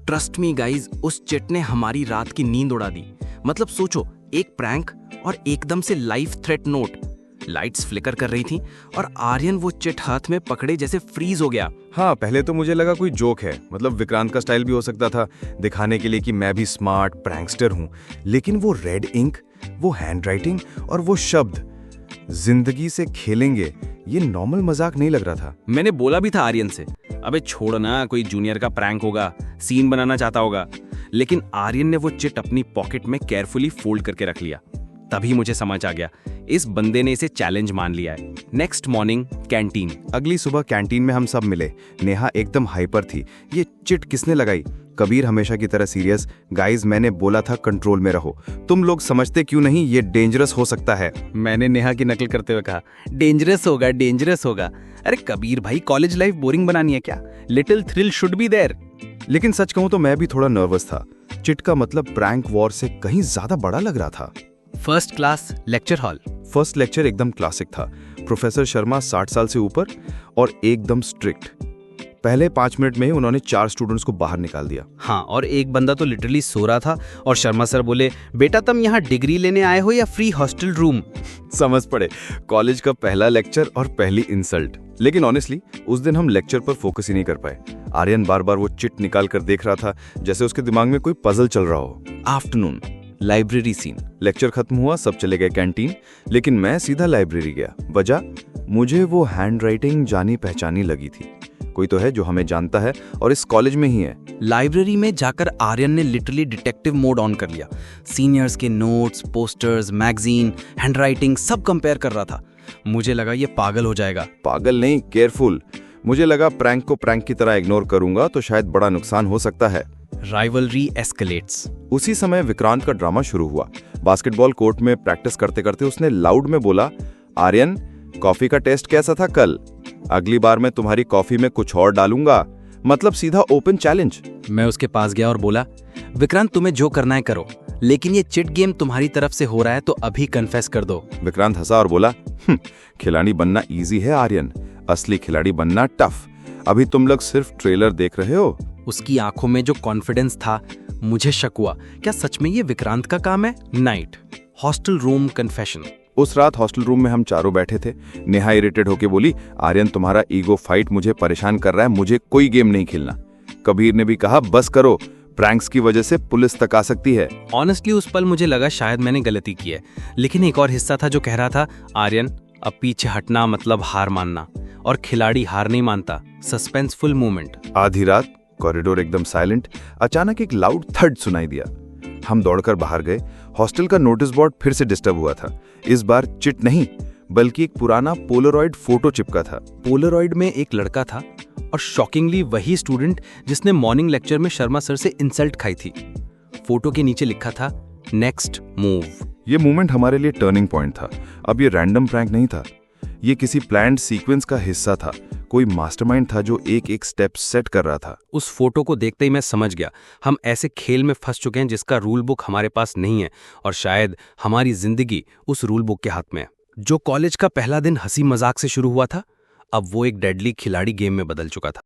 Trust me guys, उस chit ने हमारी रात की नींद उड़ा दी। मतलब सोचो, एक प्रैंक और एकदम से life threat note. Lights flicker कर रही थी और आर्यन वो चिट हाथ में पकड़े जैसे फ्रीज हो गया। हाँ, पहले तो मुझे लगा कोई जोक है, मतलब विक्रांत का स्टाइल भी हो सकता था, दिखाने के लिए कि मैं भी स्मार्ट प्रैंकस्टर हूँ। लेकिन वो रेड इंक, वो हैंडराइटिंग और वो शब्द जिंदगी से खेलेंगे, ये नॉर्मल मजाक नहीं लग रहा था। मैंने बोला भी था आर्यन से, अबे छोड़ ना, कोई जूनियर का प्रैंक होगा, सीन बनाना चाहता होगा। लेकिन आर्यन ने वो चिट अपनी पॉकेट में केयरफुली फोल्ड करके रख लिया। तभी मुझे समझ आ गया, इस बंदे ने इसे चैलेंज मान लिया है। Next morning canteen. अगली सुबह कैंटीन में हम सब मिले। नेहा एकदम हाइपर थी। ये चिट किसने लगाई? कबीर हमेशा की तरह सीरियस। गाइज, मैंने बोला था कंट्रोल में रहो, तुम लोग समझते क्यों नहीं? ये डेंजरस हो सकता है। मैंने नेहा की नकल करते हुए कहा, डेंजरस होगा, डेंजरस होगा। अरे कबीर भाई, कॉलेज लाइफ बोरिंग बनानी है क्या? Little thrill should be there. लेकिन सच कहूं तो मैं भी थोड़ा नर्वस था। चिट का मतलब प्रैंक वॉर से कहीं ज्यादा बड़ा लग रहा था। First class lecture hall. First lecture एकदम क्लासिक था। प्रोफेसर शर्मा 60 साल से ऊपर और एकदम स्ट्रिक्ट। पहले 5 मिनट में ही उन्होंने 4 स्टूडेंट्स को बाहर निकाल दिया। हाँ, और एक बंदा तो लिटरली सो रहा था और शर्मा सर बोले, बेटा तुम यहाँ डिग्री लेने आए हो या फ्री हॉस्टल रूम? समझ पड़े, कॉलेज का पहला लेक्चर और पहली इंसल्ट। लेकिन ऑनेस्टली उस दिन हम लेक्चर पर फोकस ही नहीं कर पाए। आर्यन बार बार वो चिट निकाल कर देख रहा था, जैसे उसके दिमाग में कोई पजल चल रहा हो। Afternoon library scene. लेक्चर खत्म हुआ, सब चले गए कैंटीन, लेकिन मैं सीधा लाइब्रेरी गया। वजह, मुझे वो हैंडराइटिंग जानी पहचानी लगी थी। कोई तो है जो हमें जानता है और इस कॉलेज में ही है। लाइब्रेरी में जाकर आर्यन ने लिटरली डिटेक्टिव मोड ऑन कर लिया। सीनियर्स के नोट्स, पोस्टर्स, मैगजीन, हैंडराइटिंग सब कंपेयर कर रहा था। मुझे लगा ये पागल हो जाएगा। पागल नहीं, केयरफुल। मुझे लगा प्रैंक को प्रैंक की तरह इग्नोर करूंगा तो शायद बड़ा नुकसान हो सकता है। Rivalry escalates. उसी समय विक्रांत का ड्रामा शुरू हुआ। बास्केटबॉल कोर्ट में प्रैक्टिस करते करते उसने लाउड में बोला, आर्यन, कॉफी का टेस्ट कैसा था कल? अगली बार मैं तुम्हारी कॉफी में कुछ और डालूंगा। मतलब सीधा ओपन चैलेंज। मैं उसके पास गया और बोला, विक्रांत तुम्हें जो करना है करो, लेकिन ये चिट गेम तुम्हारी तरफ से हो रहा है तो अभी कन्फेस कर दो। विक्रांत हंसा और बोला, खिलाड़ी बनना इजी है आर्यन, असली खिलाड़ी बनना टफ। अभी तुम लोग सिर्फ ट्रेलर देख रहे हो। उसकी आंखों में जो कॉन्फिडेंस था, मुझे शक हुआ, क्या सच में ये विक्रांत का काम है? Night hostel room confession. उस रात हॉस्टल रूम में हम चारों बैठे थे। नेहा इरिटेट होके बोली, आर्यन तुम्हारा ईगो फाइट मुझे परेशान कर रहा है, मुझे कोई गेम नहीं खेलना। कबीर ने भी कहा, बस करो, प्रैंक्स की वजह से पुलिस तक आ सकती है। ऑनेस्टली उस पल मुझे लगा शायद मैंने गलती की है, लेकिन एक और हिस्सा था जो कह रहा था, आर्यन अब पीछे हटना मतलब हार मानना, और खिलाड़ी हार नहीं मानता। Suspenseful moment. आधी रात, कॉरिडोर एकदम साइलेंट। अचानक एक लाउड थर्ड सुनाई दिया। हम दौड़कर बाहर गए। हॉस्टल का नोटिस बोर्ड फिर से डिस्टर्ब हुआ था। इस बार चिट नहीं, बल्कि एक पुराना पोलरॉइड फोटो चिपका था। पोलरॉइड में एक लड़का था और शॉकिंगली वही स्टूडेंट जिसने मॉर्निंग लेक्चर में शर्मा सर से इंसल्ट खाई थी। फोटो के नीचे लिखा था, नेक्स्ट मूव। ये मूवमेंट हमारे लिए टर्निंग पॉइंट था। अब ये रैंडम प्रैंक नहीं था, ये किसी प्लान्ड सीक्वेंस का हिस्सा था। कोई मास्टरमाइंड था जो एक एक स्टेप सेट कर रहा था। उस फोटो को देखते ही मैं समझ गया, हम ऐसे खेल में फंस चुके हैं जिसका रूल बुक हमारे पास नहीं है, और शायद हमारी जिंदगी उस रूल बुक के हाथ में है। जो कॉलेज का पहला दिन हंसी मजाक से शुरू हुआ था, अब वो एक डेडली खिलाड़ी गेम में बदल चुका था।